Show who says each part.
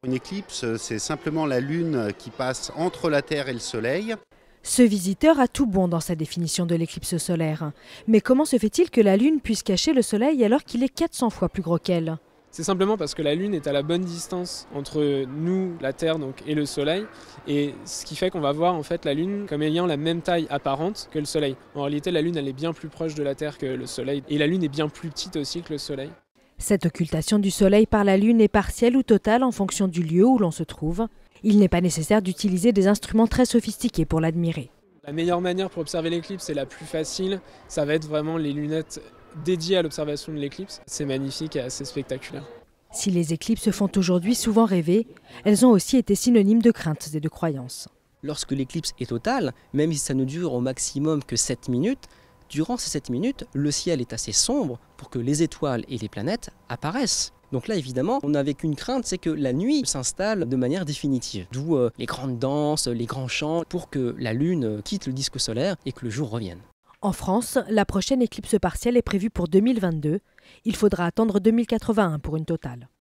Speaker 1: Une éclipse, c'est simplement la Lune qui passe entre la Terre et le Soleil.
Speaker 2: Ce visiteur a tout bon dans sa définition de l'éclipse solaire. Mais comment se fait-il que la Lune puisse cacher le Soleil alors qu'il est 400 fois plus gros qu'elle?
Speaker 3: C'est simplement parce que la Lune est à la bonne distance entre nous, la Terre et le Soleil, et ce qui fait qu'on va voir en fait la Lune comme ayant la même taille apparente que le Soleil. En réalité, la Lune elle est bien plus proche de la Terre que le Soleil, et la Lune est bien plus petite aussi que le Soleil.
Speaker 2: Cette occultation du Soleil par la Lune est partielle ou totale en fonction du lieu où l'on se trouve. Il n'est pas nécessaire d'utiliser des instruments très sophistiqués pour l'admirer.
Speaker 3: La meilleure manière pour observer l'éclipse, et la plus facile, ça va être vraiment les lunettes dédiées à l'observation de l'éclipse. C'est magnifique et assez spectaculaire.
Speaker 2: Si les éclipses font aujourd'hui souvent rêver, elles ont aussi été synonymes de craintes et de croyances.
Speaker 4: Lorsque l'éclipse est totale, même si ça ne dure au maximum que 7 minutes, durant ces 7 minutes, le ciel est assez sombre pour que les étoiles et les planètes apparaissent. Donc là, évidemment, on n'avait qu'une crainte, c'est que la nuit s'installe de manière définitive. D'où les grandes danses, les grands chants, pour que la Lune quitte le disque solaire et que le jour revienne.
Speaker 2: En France, la prochaine éclipse partielle est prévue pour 2022. Il faudra attendre 2081 pour une totale.